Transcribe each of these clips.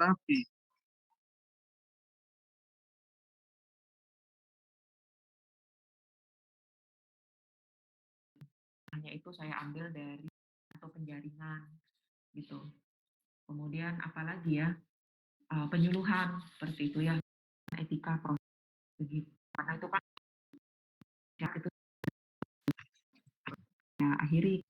rapi. Hanya itu saya ambil dari atau penjaringan gitu. Kemudian apalagi ya, penyuluhan seperti itu ya, etika proses begitu. Karena itu kan ya itu ya akhiri.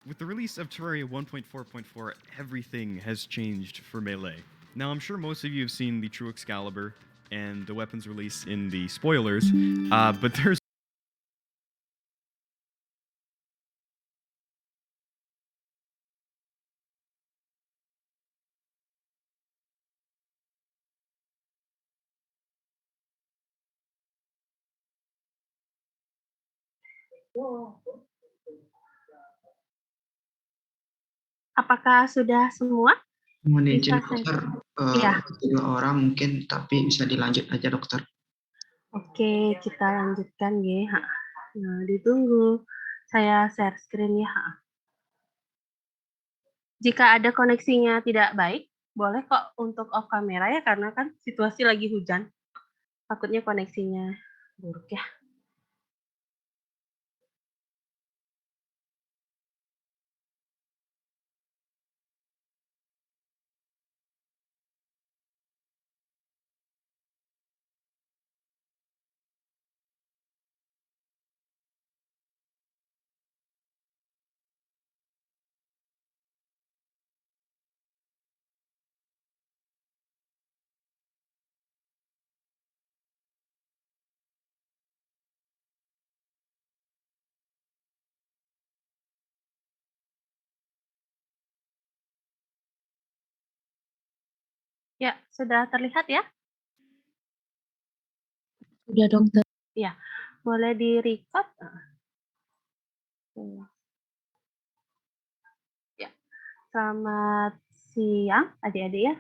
With the release of Terraria 1.4.4, everything has changed for Melee. Now, I'm sure most of you have seen the True Excalibur and the weapons release in the spoilers, but there's Apakah sudah semua? Mohon izin Bisa saya. dokter, Iya. 2 orang mungkin, tapi bisa dilanjut aja dokter. Oke, kita lanjutkan ya. Nah, ditunggu. Saya share screen ya. Jika ada koneksinya tidak baik, boleh kok untuk off kamera ya, karena kan situasi lagi hujan. Takutnya koneksinya buruk ya. Ya, sudah terlihat ya? Sudah, dokter. Iya, boleh di-record? Ya, selamat siang adik-adik ya.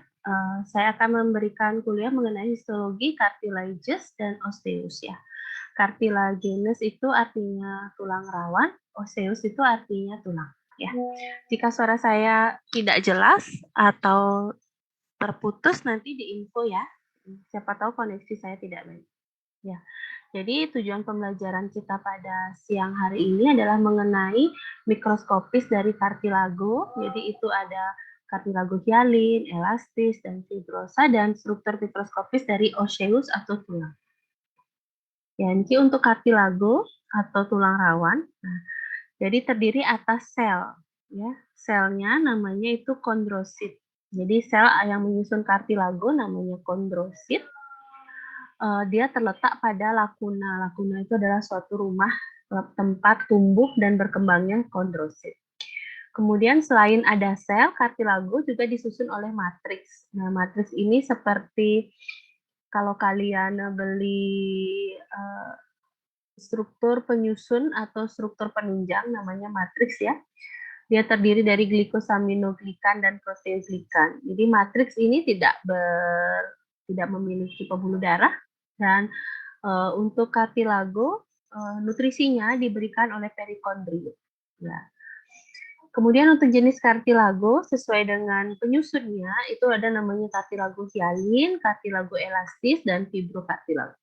Saya akan memberikan kuliah mengenai histologi cartilaginous dan osseous ya. Cartilaginous itu artinya tulang rawan, osseous itu artinya tulang ya. Jika suara saya tidak jelas atau terputus nanti diinfo ya. Siapa tahu koneksi saya tidak baik. Ya. Jadi tujuan pembelajaran kita pada siang hari ini adalah mengenai mikroskopis dari kartilago. Jadi itu ada kartilago hialin, elastis, dan fibrosa, dan struktur mikroskopis dari osseous atau tulang. Ya, jadi untuk kartilago atau tulang rawan, nah, jadi terdiri atas sel. Ya, selnya namanya itu kondrosit. Jadi sel yang menyusun kartilago namanya kondrosit. Dia terletak pada lakuna. Lakuna itu adalah suatu rumah tempat tumbuh dan berkembangnya kondrosit. Kemudian selain ada sel, kartilago juga disusun oleh matriks. Nah, matriks ini seperti kalau kalian beli struktur penyusun atau struktur penunjang namanya matriks ya. Dia terdiri dari glikosaminoglikan dan proteoglikan. Jadi matriks ini tidak memiliki pembuluh darah dan untuk kartilago nutrisinya diberikan oleh perikondrium. Ya. Kemudian untuk jenis kartilago sesuai dengan penyusunnya itu ada namanya kartilago hialin, kartilago elastis, dan fibrokartilago.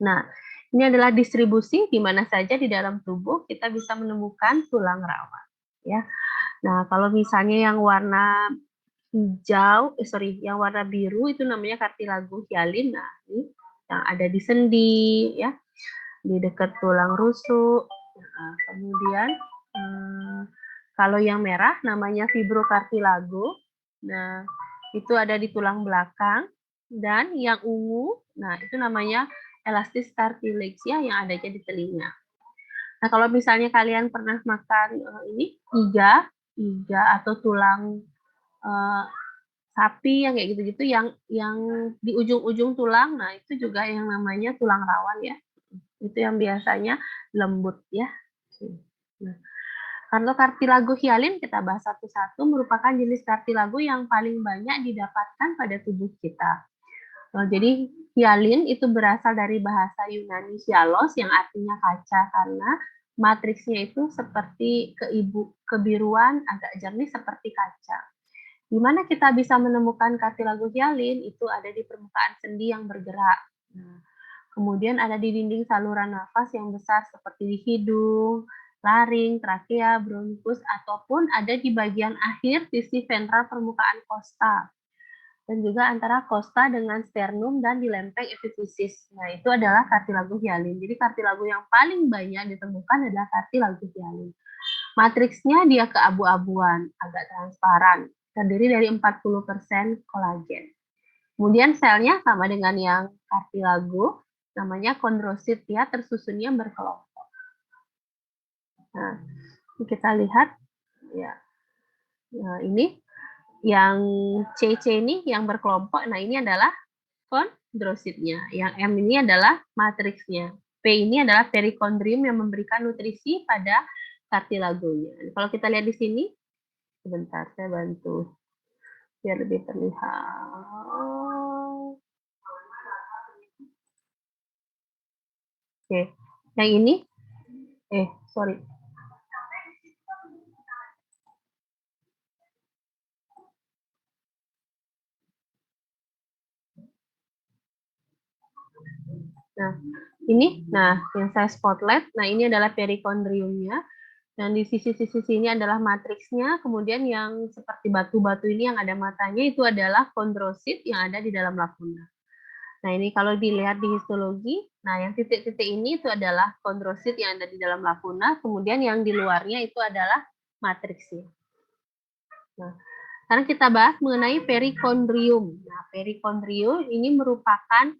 Nah, ini adalah distribusi di mana saja di dalam tubuh kita bisa menemukan tulang rawan. Ya. Nah, kalau misalnya yang warna yang warna biru itu namanya kartilago hialin. Nah, ini yang ada di sendi, ya, di dekat tulang rusuk. Nah, kemudian kalau yang merah namanya fibrokartilago. Nah, itu ada di tulang belakang. Dan yang ungu, nah itu namanya elastis cartilage ya, yang adanya di telinga. Nah, kalau misalnya kalian pernah makan iga atau tulang sapi yang kayak gitu-gitu yang di ujung-ujung tulang, nah itu juga yang namanya tulang rawan ya. Itu yang biasanya lembut ya. Nah, kalau kartilago hialin kita bahas satu-satu merupakan jenis kartilago yang paling banyak didapatkan pada tubuh kita. Jadi hialin itu berasal dari bahasa Yunani hyalos yang artinya kaca karena matriksnya itu seperti kebiruan agak jernih seperti kaca. Di mana kita bisa menemukan kartilago hialin itu ada di permukaan sendi yang bergerak. Nah, kemudian ada di dinding saluran nafas yang besar seperti di hidung, laring, trakea, bronkus, ataupun ada di bagian akhir sisi ventral permukaan kosta. Dan juga antara kosta dengan sternum dan di lempeng epifisis. Nah, itu adalah kartilago hialin. Jadi kartilago yang paling banyak ditemukan adalah kartilago hialin. Matriksnya dia keabu-abuan, agak transparan, terdiri dari 40% kolagen. Kemudian selnya sama dengan yang kartilago, namanya kondrosit, ya, tersusunnya berkelompok. Nah, kita lihat, ya, nah, ini yang CC ini yang berkelompok, nah ini adalah kondrositnya, yang M ini adalah matriksnya, P ini adalah perikondrium yang memberikan nutrisi pada kartilagonya. Kalau kita lihat di sini, sebentar saya bantu biar lebih terlihat. Oke, yang ini, sorry. Nah, ini, yang saya spotlight, nah ini adalah perikondriumnya, dan di sisi-sisi sini adalah matriksnya, kemudian yang seperti batu-batu ini yang ada matanya itu adalah kondrosit yang ada di dalam lakuna. Nah, ini kalau dilihat di histologi, nah yang titik-titik ini itu adalah kondrosit yang ada di dalam lakuna, kemudian yang di luarnya itu adalah matriksnya. Nah, sekarang kita bahas mengenai perikondrium. Nah, perikondrium ini merupakan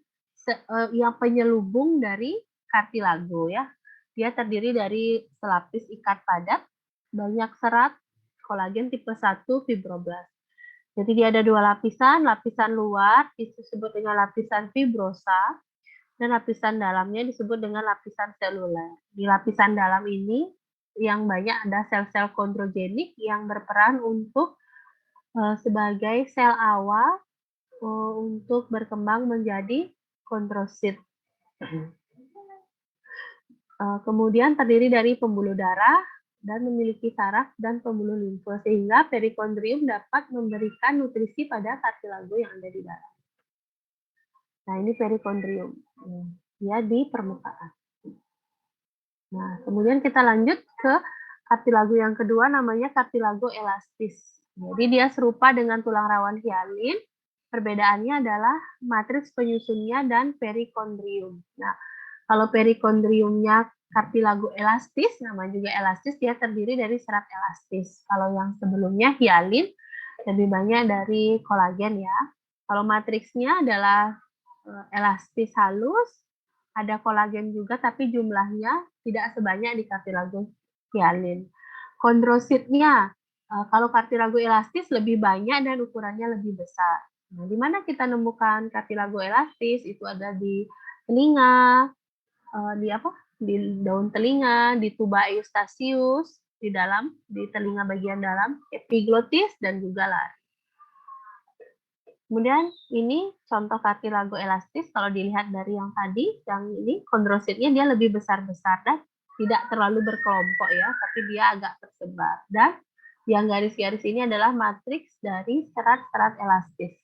yang penyelubung dari kartilago ya. Dia terdiri dari selapis ikat padat, banyak serat, kolagen tipe 1, fibroblast. Jadi dia ada dua lapisan, lapisan luar disebut dengan lapisan fibrosa, dan lapisan dalamnya disebut dengan lapisan seluler. Di lapisan dalam ini yang banyak ada sel-sel kondrogenik yang berperan untuk sebagai sel awal untuk berkembang menjadi kondrosit. Kemudian terdiri dari pembuluh darah dan memiliki saraf dan pembuluh limfe sehingga perikondrium dapat memberikan nutrisi pada kartilago yang ada di dalam. Nah, ini perikondrium. Dia di permukaan. Nah, kemudian kita lanjut ke kartilago yang kedua namanya kartilago elastis. Jadi dia serupa dengan tulang rawan hialin. Perbedaannya adalah matriks penyusunnya dan perikondrium. Nah, kalau perikondriumnya kartilago elastis, nama juga elastis, dia terdiri dari serat elastis. Kalau yang sebelumnya hialin, lebih banyak dari kolagen ya. Kalau matriksnya adalah elastis halus, ada kolagen juga, tapi jumlahnya tidak sebanyak di kartilago hialin. Kondrositnya, kalau kartilago elastis lebih banyak dan ukurannya lebih besar. Nah, di mana kita nemukan kartilago elastis? Itu ada di telinga, di daun telinga, di tuba eustachius, di telinga bagian dalam, epiglotis, dan juga lari. Kemudian ini contoh kartilago elastis, kalau dilihat dari yang tadi, yang ini kondrositnya dia lebih besar-besar dan tidak terlalu berkelompok ya, tapi dia agak tersebar. Dan yang garis-garis ini adalah matriks dari serat-serat elastis.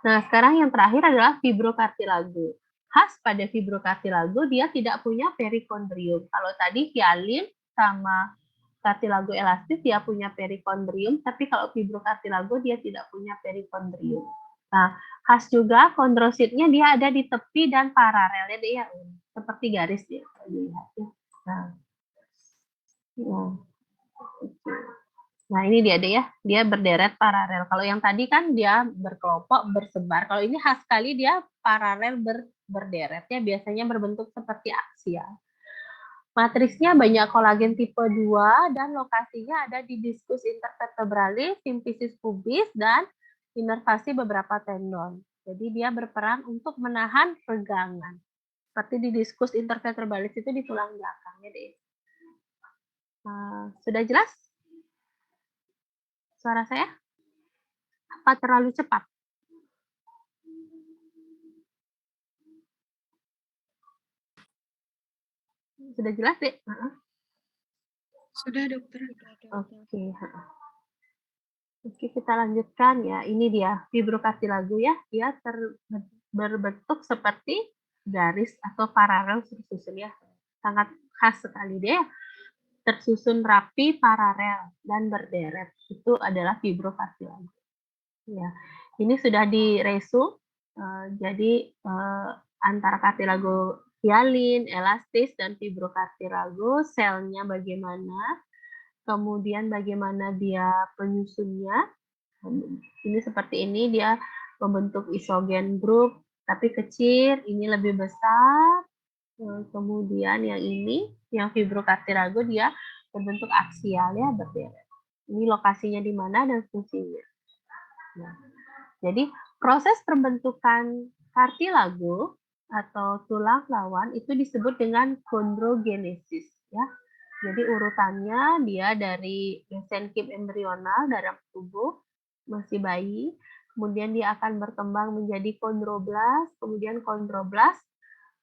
Nah, sekarang yang terakhir adalah fibrokartilago. Khas pada fibrokartilago, dia tidak punya perikondrium. Kalau tadi hialin sama kartilago elastis, dia punya perikondrium, tapi kalau fibrokartilago, dia tidak punya perikondrium. Nah, khas juga kondrositnya dia ada di tepi dan paralelnya dia seperti garis ya. Nah, ini dia deh ya, dia berderet paralel. Kalau yang tadi kan dia berkelompok, bersebar. Kalau ini khas sekali dia paralel berderet ya, biasanya berbentuk seperti aksial. Matriksnya banyak kolagen tipe 2 dan lokasinya ada di diskus intervertebralis, simfisis pubis, dan inervasi beberapa tendon. Jadi dia berperan untuk menahan regangan. Seperti di diskus intervertebralis itu di tulang belakangnya deh. Sudah jelas? Suara saya? Apa terlalu cepat? Sudah jelas, Dek? Sudah, dokter. Oke. Oke, kita lanjutkan ya. Ini dia fibrokartilago ya. Dia berbentuk seperti garis atau paralel tersusun ya. Sangat khas sekali dia. Tersusun rapi, paralel, dan berderet. Itu adalah fibrokartilago. Ya. Ini sudah diresum. Jadi antara kartilago hialin, elastis, dan fibrokartilago, selnya bagaimana, kemudian bagaimana dia penyusunnya. Ini seperti ini, dia membentuk isogen grup, tapi kecil, ini lebih besar. Kemudian yang ini, yang fibrokartilago, dia berbentuk aksial ya, berderet. Ini lokasinya di mana dan fungsinya. Nah, jadi proses pembentukan kartilago atau tulang lawan itu disebut dengan kondrogenesis ya. Jadi urutannya dia dari mesenchyme embrional dalam tubuh masih bayi, kemudian dia akan berkembang menjadi kondroblas, kemudian kondroblas,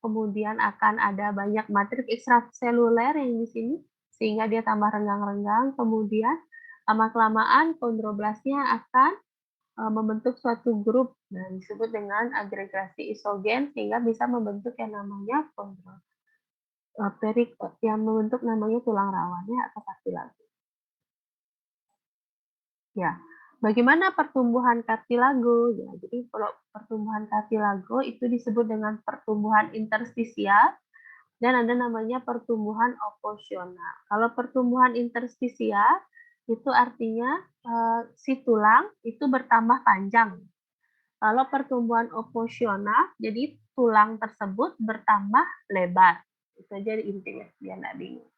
kemudian akan ada banyak matriks ekstraseluler yang di sini sehingga dia tambah renggang-renggang, kemudian lama-kelamaan kondroblasnya akan membentuk suatu grup, nah disebut dengan agregasi isogen sehingga bisa membentuk yang namanya kondro. Yang membentuk namanya tulang rawannya atau kartilago. Ya, bagaimana pertumbuhan kartilago? Ya, jadi kalau pertumbuhan kartilago itu disebut dengan pertumbuhan interstisial dan ada namanya pertumbuhan oposional. Kalau pertumbuhan interstisial itu artinya si tulang itu bertambah panjang. Kalau pertumbuhan oposional, jadi tulang tersebut bertambah lebar. Itu aja intinya, biar nggak bingung.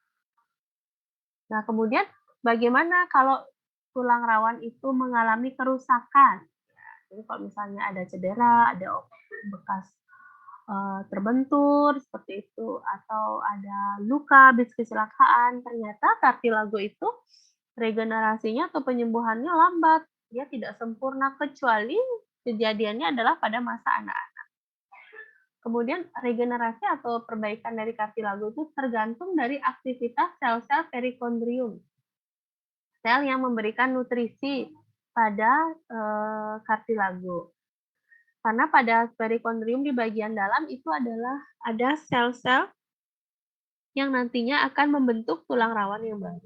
Nah, kemudian bagaimana kalau tulang rawan itu mengalami kerusakan. Jadi kalau misalnya ada cedera, ada bekas terbentur seperti itu, atau ada luka habis kecelakaan, ternyata kartilago itu regenerasinya atau penyembuhannya lambat. Dia tidak sempurna kecuali kejadiannya adalah pada masa anak-anak. Kemudian regenerasi atau perbaikan dari kartilago itu tergantung dari aktivitas sel-sel perikondrium. Sel yang memberikan nutrisi pada kartilago. Karena pada perikondrium di bagian dalam itu adalah ada sel-sel yang nantinya akan membentuk tulang rawan yang baru.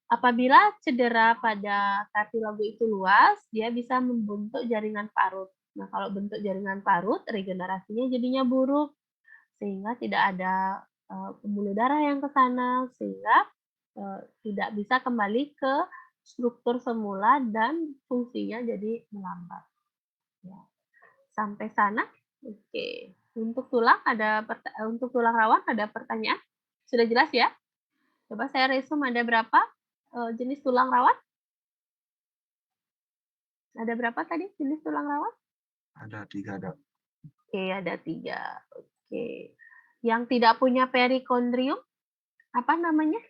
Apabila cedera pada kartilago itu luas, dia bisa membentuk jaringan parut. Nah, kalau bentuk jaringan parut, regenerasinya jadinya buruk, sehingga tidak ada pembuluh darah yang ke sana, sehingga tidak bisa kembali ke struktur semula dan fungsinya jadi melambat. Ya. Sampai sana, oke. Untuk tulang rawan ada pertanyaan? Sudah jelas ya? Coba saya resume ada berapa jenis tulang rawan? Ada berapa tadi jenis tulang rawan? Ada 3, Dok. Oke, ada 3. Oke. Yang tidak punya perikondrium, apa namanya?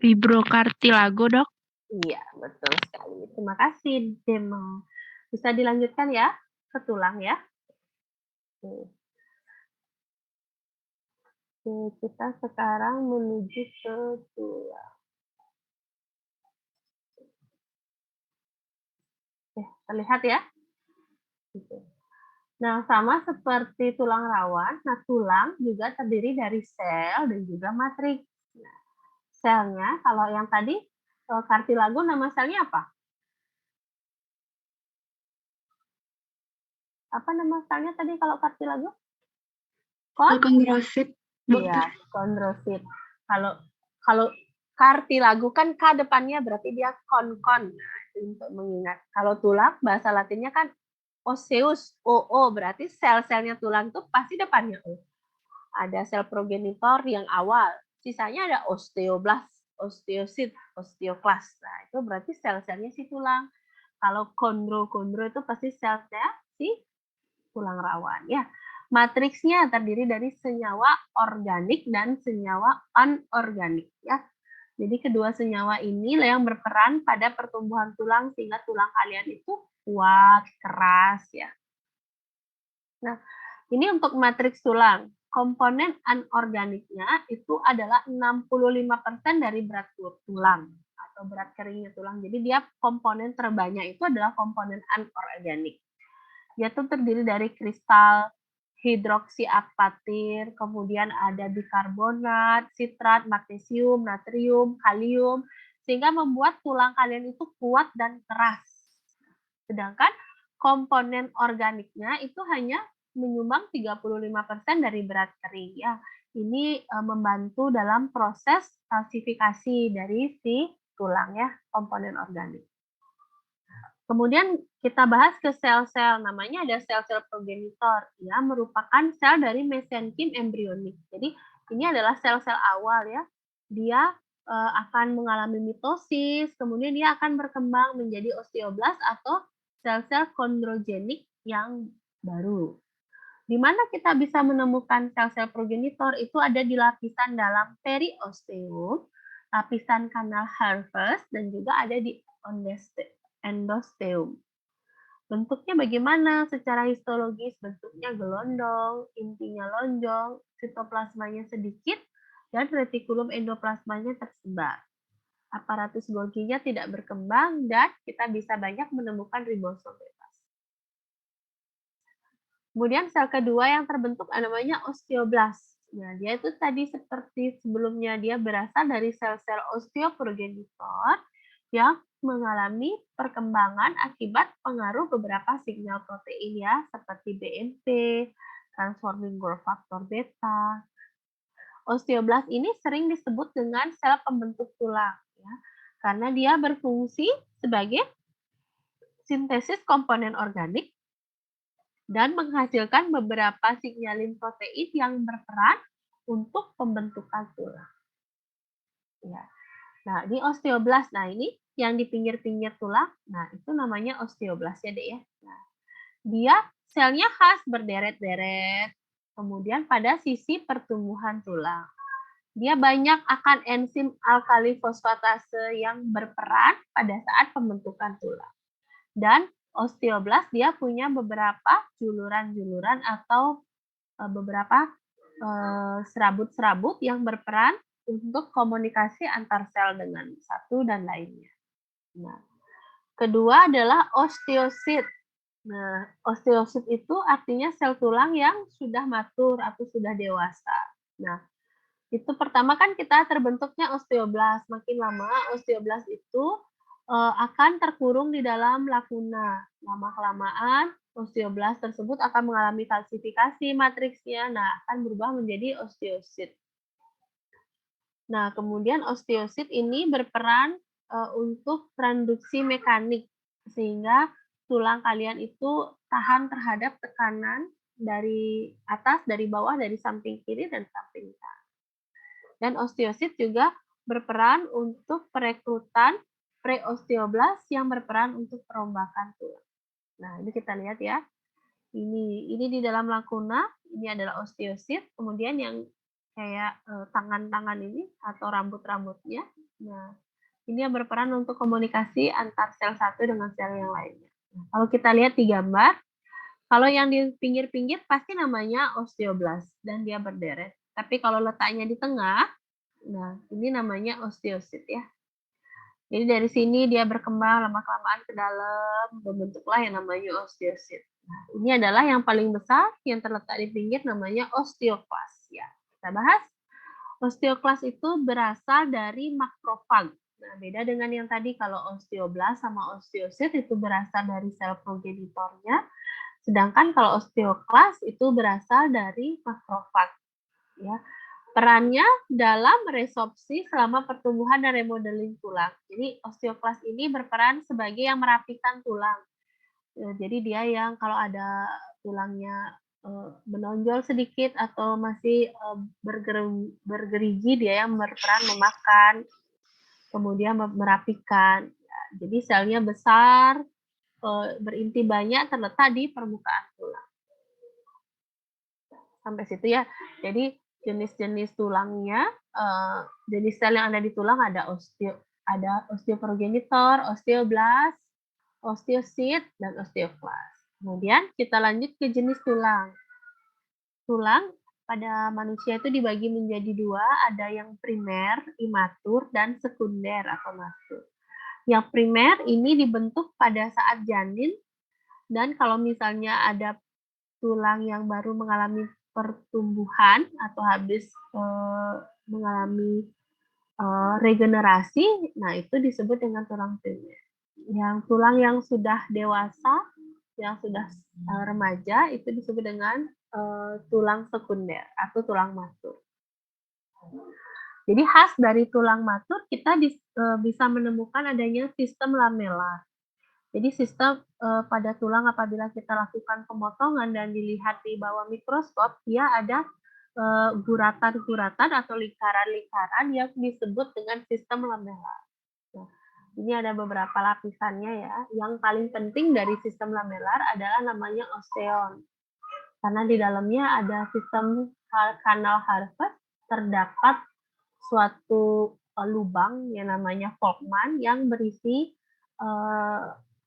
Fibrokartilago, Dok. Iya, betul sekali. Terima kasih, Demo. Bisa dilanjutkan ya ke tulang ya. Oke. Oke, kita sekarang menuju ke tulang. Oke, terlihat ya? Nah, sama seperti tulang rawan, nah tulang juga terdiri dari sel dan juga matriks. Nah, selnya, kalau yang tadi kartilago nama selnya apa? Apa nama selnya tadi kalau kartilago? Kondrosit, Iya, kondrosit. Kalau kartilago kan K depannya berarti dia kon-kon. Nah, itu untuk mengingat. Kalau tulang bahasa Latinnya kan osseus, OO, berarti sel-selnya tulang itu pasti depannya O. Ada sel progenitor yang awal, sisanya ada osteoblast, osteosit, osteoklas. Nah, itu berarti sel-selnya si tulang. Kalau kondro itu pasti sel-selnya si tulang rawan ya. Matriksnya terdiri dari senyawa organik dan senyawa anorganik ya. Jadi kedua senyawa ini yang berperan pada pertumbuhan tulang sehingga tulang kalian itu kuat, keras ya. Nah, ini untuk matriks tulang. Komponen anorganiknya itu adalah 65% dari berat tulang atau berat keringnya tulang. Jadi dia komponen terbanyak itu adalah komponen anorganik. Dia tuh terdiri dari kristal hidroksiapatir, kemudian ada bikarbonat, sitrat, magnesium, natrium, kalium, sehingga membuat tulang kalian itu kuat dan keras. Sedangkan komponen organiknya itu hanya menyumbang 35% dari berat kering ya. Ini membantu dalam proses kalsifikasi dari si tulang ya, komponen organik. Kemudian kita bahas ke sel-sel, namanya ada sel-sel progenitor, ya merupakan sel dari mesenkim embrionik. Jadi ini adalah sel-sel awal ya, dia akan mengalami mitosis, kemudian dia akan berkembang menjadi osteoblast atau sel-sel kondrogenik yang baru. Di mana kita bisa menemukan sel-sel progenitor itu ada di lapisan dalam periosteum, lapisan kanal Harvest, dan juga ada di endosteum. Bentuknya bagaimana? Secara histologis bentuknya gelondong, intinya lonjong, sitoplasmanya sedikit, dan retikulum endoplasmanya tersebar. Aparatus Golginya tidak berkembang dan kita bisa banyak menemukan ribosom bebas. Kemudian sel kedua yang terbentuk namanya osteoblast. Nah, dia itu tadi seperti sebelumnya dia berasal dari sel-sel osteoprogenitor yang mengalami perkembangan akibat pengaruh beberapa sinyal protein ya, seperti BMP, transforming growth factor beta. Osteoblast ini sering disebut dengan sel pembentuk tulang ya, karena dia berfungsi sebagai sintesis komponen organik dan menghasilkan beberapa sinyalin protein yang berperan untuk pembentukan tulang. Ya. Nah, di osteoblast. Nah, ini yang di pinggir-pinggir tulang. Nah, itu namanya osteoblast ya, Dek ya. Nah, dia selnya khas berderet-deret. Kemudian pada sisi pertumbuhan tulang. Dia banyak akan enzim alkali fosfatase yang berperan pada saat pembentukan tulang. Dan osteoblast dia punya beberapa juluran-juluran atau beberapa serabut-serabut yang berperan untuk komunikasi antar sel dengan satu dan lainnya. Nah, kedua adalah osteosit. Nah, osteosit itu artinya sel tulang yang sudah matur atau sudah dewasa. Nah, itu pertama kan kita terbentuknya osteoblast. Makin lama osteoblast itu akan terkurung di dalam lakuna. Lama-kelamaan osteoblast tersebut akan mengalami kalsifikasi matriksnya. Nah, akan berubah menjadi osteosit. Nah, kemudian osteosit ini berperan untuk transduksi mekanik sehingga tulang kalian itu tahan terhadap tekanan dari atas, dari bawah, dari samping kiri dan samping kanan. Dan osteosit juga berperan untuk perekrutan preosteoblast yang berperan untuk perombakan tulang. Nah, ini kita lihat ya. Ini di dalam lakuna, ini adalah osteosit, kemudian yang kayak tangan-tangan ini atau rambut-rambutnya. Nah, ini yang berperan untuk komunikasi antar sel satu dengan sel yang lainnya. Nah, kalau kita lihat di gambar, kalau yang di pinggir-pinggir pasti namanya osteoblast dan dia berderet. Tapi kalau letaknya di tengah, nah ini namanya osteosit ya. Jadi dari sini dia berkembang lama-kelamaan ke dalam, membentuklah yang namanya osteosit. Nah, ini adalah yang paling besar yang terletak di pinggir namanya osteoklas. Ya, kita bahas. Osteoklas itu berasal dari makrofag. Nah, beda dengan yang tadi kalau osteoblast sama osteosit itu berasal dari sel progenitornya, sedangkan kalau osteoklas itu berasal dari makrofag. Ya, perannya dalam resorpsi selama pertumbuhan dan remodeling tulang. Jadi osteoklas ini berperan sebagai yang merapikan tulang. Jadi dia yang kalau ada tulangnya menonjol sedikit atau masih bergerigi, dia yang berperan memakan, kemudian merapikan. Ya, jadi selnya besar, berinti banyak, terletak di permukaan tulang. Sampai situ ya. Jadi jenis-jenis tulangnya, jenis sel yang ada di tulang ada osteoprogenitor, osteoblast, osteosit, dan osteoklas. Kemudian kita lanjut ke jenis tulang. Tulang pada manusia itu dibagi menjadi dua, ada yang primer, imatur, dan sekunder atau matur. Yang primer ini dibentuk pada saat janin, dan kalau misalnya ada tulang yang baru mengalami pertumbuhan atau habis mengalami regenerasi, nah itu disebut dengan tulang primer. Yang tulang yang sudah dewasa, yang sudah remaja, itu disebut dengan tulang sekunder atau tulang matur. Jadi khas dari tulang matur kita bisa menemukan adanya sistem lamelar. Jadi sistem pada tulang apabila kita lakukan pemotongan dan dilihat di bawah mikroskop, dia ada guratan-guratan atau lingkaran-lingkaran yang disebut dengan sistem lamelar. Nah, ini ada beberapa lapisannya ya. Yang paling penting dari sistem lamelar adalah namanya osteon. Karena di dalamnya ada sistem kanal Harvard, terdapat suatu lubang yang namanya Volkmann yang berisi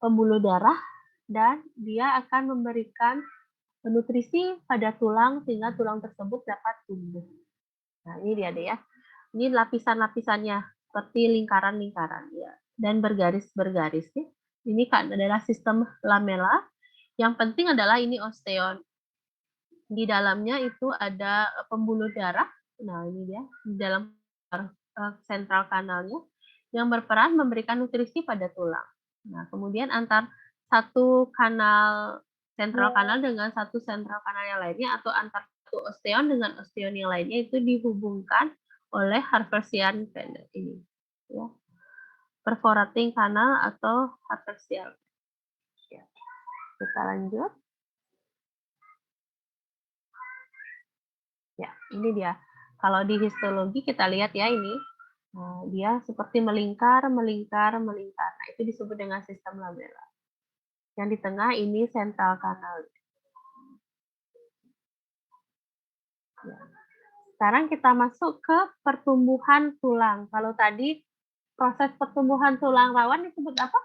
pembuluh darah dan dia akan memberikan nutrisi pada tulang sehingga tulang tersebut dapat tumbuh. Nah, ini dia deh ya. Ini lapisan-lapisannya seperti lingkaran-lingkaran ya dan bergaris-bergaris ya. Ini kan adalah sistem lamela. Yang penting adalah ini osteon. Di dalamnya itu ada pembuluh darah. Nah, ini dia di dalam sentral kanalnya yang berperan memberikan nutrisi pada tulang. Nah, kemudian antar satu kanal sentral kanal dengan satu sentral kanal yang lainnya atau antar satu osteon dengan osteon yang lainnya itu dihubungkan oleh Harversian canal ini. Ya. Perforating kanal atau Harversian. Ya. Kita lanjut. Ya, ini dia. Kalau di histologi kita lihat ya ini. Nah, dia seperti melingkar, melingkar, melingkar. Nah, itu disebut dengan sistem labella. Yang di tengah ini central canal. Ya. Sekarang kita masuk ke pertumbuhan tulang. Kalau tadi proses pertumbuhan tulang rawan disebut apa?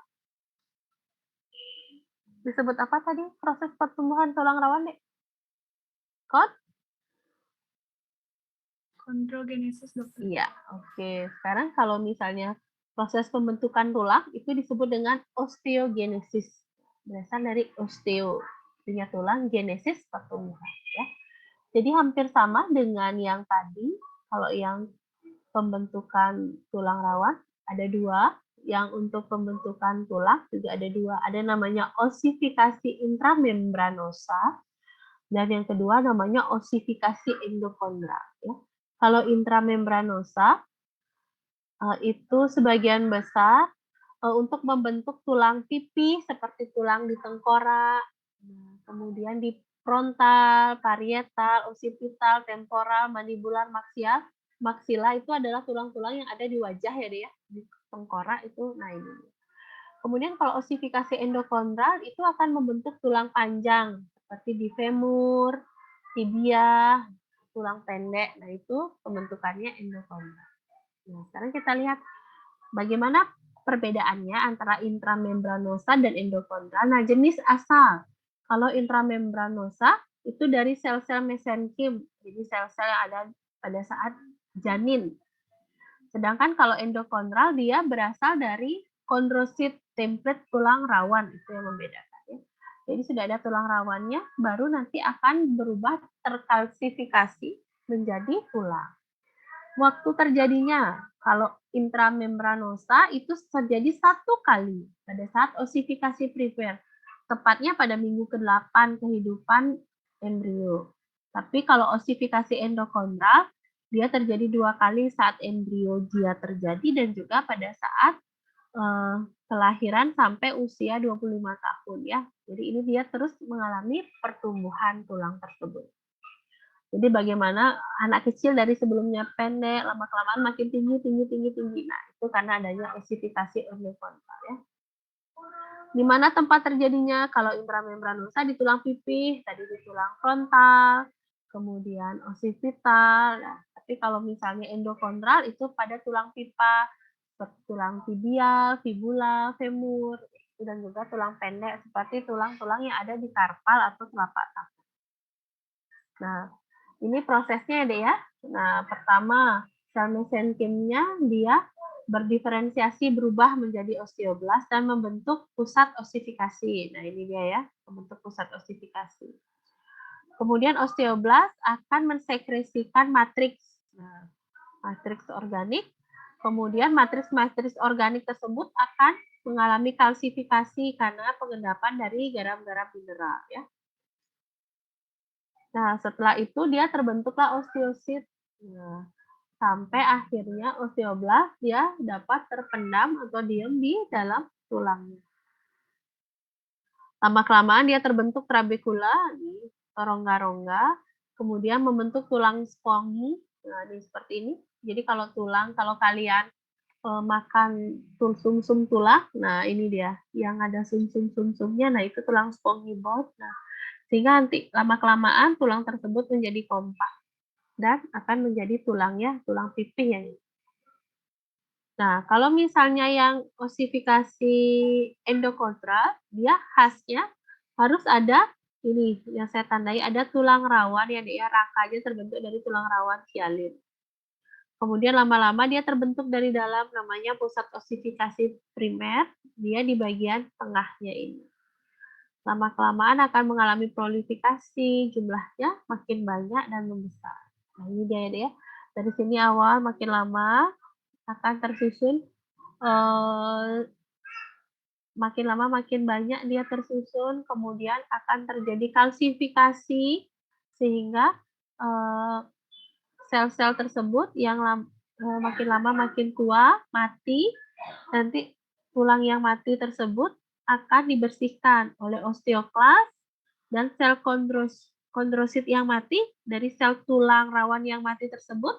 Disebut apa tadi? Proses pertumbuhan tulang rawan, Dek? Chondrogenesis, dokter. Iya, oke. Sekarang kalau misalnya proses pembentukan tulang itu disebut dengan osteogenesis. Berasal dari osteo, artinya tulang, genesis pertumbuhan. Ya. Jadi hampir sama dengan yang tadi. Kalau yang pembentukan tulang rawan ada dua. Yang untuk pembentukan tulang juga ada dua. Ada namanya osifikasi intramembranosa dan yang kedua namanya osifikasi endokondral. Ya. Kalau intramembranosa itu sebagian besar untuk membentuk tulang pipi seperti tulang di tengkorak, kemudian di frontal, parietal, occipital, temporal, mandibular, maksial. Maksila itu adalah tulang-tulang yang ada di wajah ya, Dek, ya. Di tengkorak itu, nah ini. Kemudian kalau osifikasi endokondral itu akan membentuk tulang panjang seperti di femur, tibia, tulang pendek. Nah, itu pembentukannya endokondral. Nah, sekarang kita lihat bagaimana perbedaannya antara intramembranosa dan endokondral. Nah, jenis asal. Kalau intramembranosa itu dari sel-sel mesenkim, jadi sel-sel yang ada pada saat janin. Sedangkan kalau endokondral dia berasal dari kondrosit template tulang rawan, itu yang membedakan. Ya. Jadi sudah ada tulang rawannya, baru nanti akan berubah terkalsifikasi menjadi tulang. Waktu terjadinya, kalau intramembranosa itu terjadi 1 kali pada saat osifikasi primer, tepatnya pada minggu ke-8 kehidupan embrio. Tapi kalau osifikasi endokondral, dia terjadi 2 kali saat embriogia terjadi dan juga pada saat kelahiran sampai usia 25 tahun ya. Jadi ini dia terus mengalami pertumbuhan tulang tersebut. Jadi bagaimana anak kecil dari sebelumnya pendek, lama-kelamaan makin tinggi, tinggi, tinggi, tinggi. Nah, itu karena adanya osifikasi endokondral ya. Di mana tempat terjadinya? Kalau intramembranosa di tulang pipih, tadi di tulang frontal, kemudian occipital. Nah, tapi kalau misalnya endokondral itu pada tulang pipa, seperti tulang tibial, fibula, femur, dan juga tulang pendek seperti tulang-tulang yang ada di karpal atau telapak kaki. Nah, ini prosesnya ya, Dek ya. Nah, pertama, sel mesenkimnya dia berdiferensiasi berubah menjadi osteoblast dan membentuk pusat osifikasi. Nah, ini dia ya, membentuk pusat osifikasi. Kemudian osteoblast akan mensekresikan matriks. Nah, matriks organik. Kemudian matriks-matriks organik tersebut akan mengalami kalsifikasi karena pengendapan dari garam-garam mineral ya. Nah, setelah itu dia terbentuklah osteosit. Nah, sampai akhirnya osteoblast dia dapat terpendam atau diam di dalam tulangnya. Lama-kelamaan dia terbentuk trabekula di rongga-rongga, kemudian membentuk tulang spongy. Nah, ini seperti ini. Jadi kalau kalian makan sumsum tulang, nah ini dia yang ada sumsum-sumsumnya, nah itu tulang spongy bone. Nah, sehingga nanti lama-kelamaan tulang tersebut menjadi kompak dan akan menjadi tulangnya, tulang pipih yang ini. Nah, kalau misalnya yang osifikasi endokondral, dia khasnya harus ada ini yang saya tandai, ada tulang rawan ya, dia rangkanya terbentuk dari tulang rawan hialin. Kemudian lama-lama dia terbentuk dari dalam, namanya pusat osifikasi primer, dia di bagian tengahnya ini. Lama-kelamaan akan mengalami prolifikasi, jumlahnya makin banyak dan membesar. Nah, ini dia ya. Dari sini awal makin lama akan tersusun, makin lama makin banyak dia tersusun, kemudian akan terjadi kalsifikasi, sehingga sel-sel tersebut yang makin lama makin tua, mati, nanti tulang yang mati tersebut akan dibersihkan oleh osteoklas dan sel kondrosit yang mati dari sel tulang rawan yang mati tersebut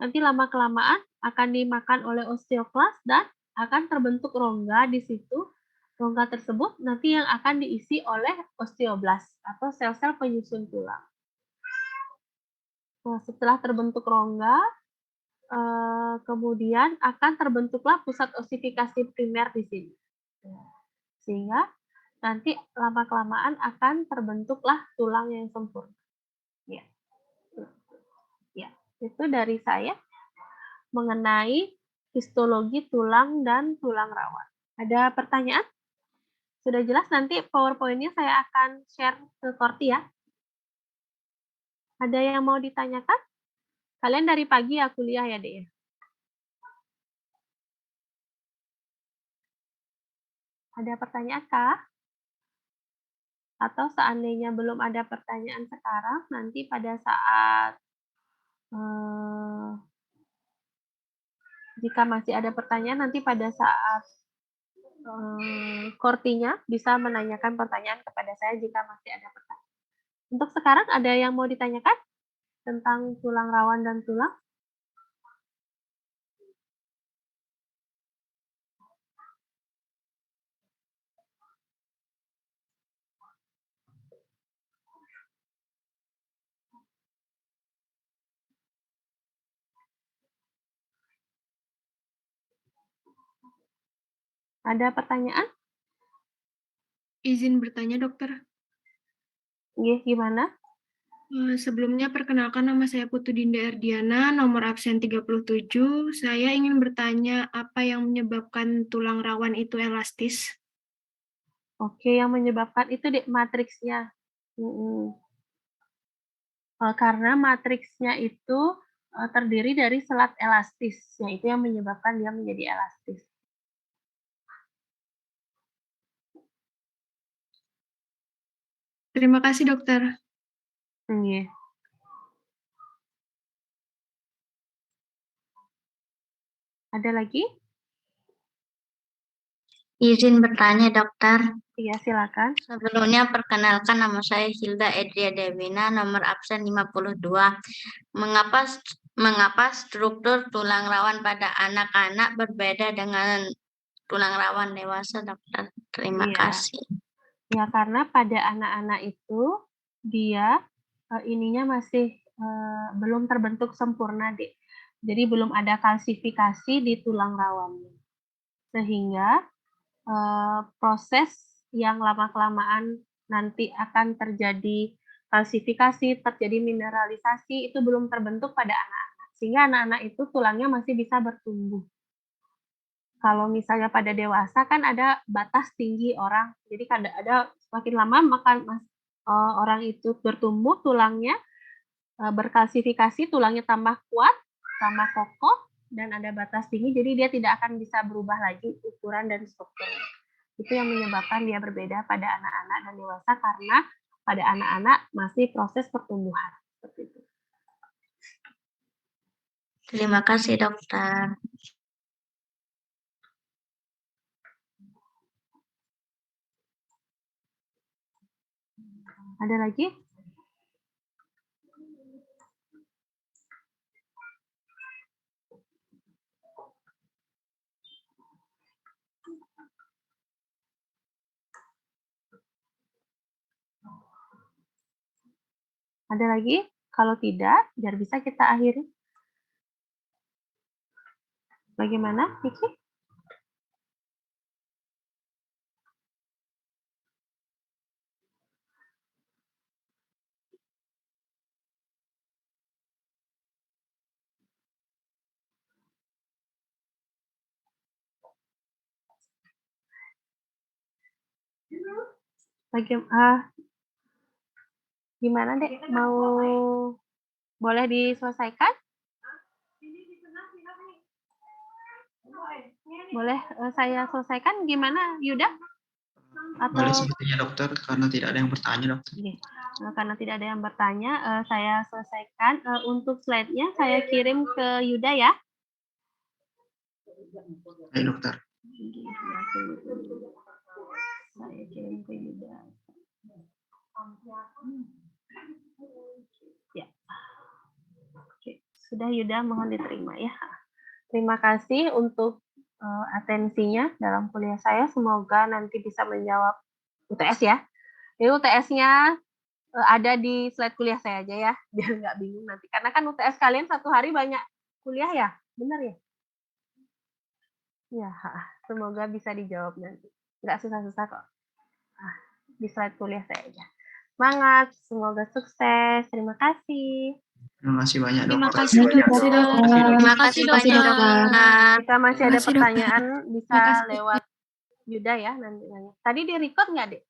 nanti lama-kelamaan akan dimakan oleh osteoklas dan akan terbentuk rongga di situ. Rongga tersebut nanti yang akan diisi oleh osteoblast atau sel-sel penyusun tulang. Nah, setelah terbentuk rongga, kemudian akan terbentuklah pusat osifikasi primer di sini. Sehingga nanti lama-kelamaan akan terbentuklah tulang yang sempurna. Ya. Ya, itu dari saya mengenai histologi tulang dan tulang rawan. Ada pertanyaan? Sudah jelas, nanti PowerPoint-nya saya akan share ke Korti ya. Ada yang mau ditanyakan? Kalian dari pagi ya kuliah ya, Dek? Ada pertanyaan kah? Atau seandainya belum ada pertanyaan sekarang, nanti pada saat jika masih ada pertanyaan, nanti pada saat Kortinya bisa menanyakan pertanyaan kepada saya jika masih ada pertanyaan. Untuk sekarang ada yang mau ditanyakan tentang tulang rawan dan tulang? Ada pertanyaan? Izin bertanya, dokter. Gimana? Sebelumnya perkenalkan, nama saya Putu Dinda Erdiana, nomor absen 37. Saya ingin bertanya apa yang menyebabkan tulang rawan itu elastis? Oke, yang menyebabkan itu matriksnya. Karena matriksnya itu terdiri dari selat elastis, yaitu yang menyebabkan dia menjadi elastis. Terima kasih, dokter. Iya. Ada lagi? Izin bertanya, dokter. Iya, silakan. Sebelumnya perkenalkan, nama saya Hilda Edria Devina, nomor absen 52. Mengapa struktur tulang rawan pada anak-anak berbeda dengan tulang rawan dewasa, dokter? Terima Iya. kasih. Ya, karena pada anak-anak itu dia ininya masih belum terbentuk sempurna, Dek. Jadi belum ada kalsifikasi di tulang rawannya. Sehingga proses yang lama-kelamaan nanti akan terjadi kalsifikasi, terjadi mineralisasi, itu belum terbentuk pada anak-anak. Sehingga anak-anak itu tulangnya masih bisa bertumbuh. Kalau misalnya pada dewasa kan ada batas tinggi orang, jadi ada semakin lama maka orang itu bertumbuh tulangnya, berkalsifikasi, tulangnya tambah kuat, tambah kokoh, dan ada batas tinggi, jadi dia tidak akan bisa berubah lagi ukuran dan strukturnya. Itu yang menyebabkan dia berbeda pada anak-anak dan dewasa karena pada anak-anak masih proses pertumbuhan. Seperti itu. Terima kasih, dokter. Ada lagi? Ada lagi? Kalau tidak, biar bisa kita akhiri. Bagaimana, Vicky? Gimana, Dek? Mau boleh diselesaikan? Boleh saya selesaikan? Gimana, Yuda? Atau Boleh sepertinya, dokter, karena tidak ada yang bertanya, dokter. karena tidak ada yang bertanya, saya selesaikan. Untuk slide-nya saya kirim ke Yuda ya. Baik, dokter. Saya kirim ke Yuda. Ya. Oke, sudah Yuda, mohon diterima ya. Terima kasih untuk atensinya dalam kuliah saya. Semoga nanti bisa menjawab UTS ya. Jadi UTS-nya ada di slide kuliah saya aja ya, biar nggak bingung nanti. Karena kan UTS kalian satu hari banyak kuliah ya, benar ya? Ya, semoga bisa dijawab nanti. Nggak susah-susah kok. Di slide kuliah saya aja. Semangat, semoga sukses. Terima kasih. Terima kasih banyak Terima dokter. kasih, dokter. Terima kasih Dokter. banyak. Jika masih ada Terima kasih, Dok. pertanyaan, bisa Terima kasih. lewat Yuda ya nanti nanya. Tadi di record nggak, Dek?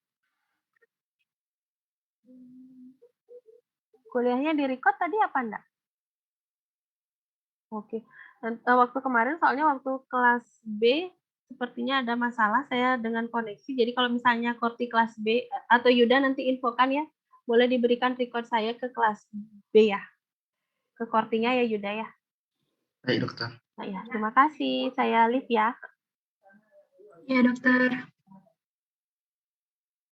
Kuliahnya di record tadi apa enggak? Oke. Dan, waktu kemarin soalnya waktu kelas B sepertinya ada masalah saya dengan koneksi. Jadi kalau misalnya Korti kelas B atau Yuda nanti infokan ya, boleh diberikan record saya ke kelas B ya. Ke Kortinya ya Yuda ya. Baik dokter. Nah, ya, terima kasih. Saya Liv ya. Ya, dokter.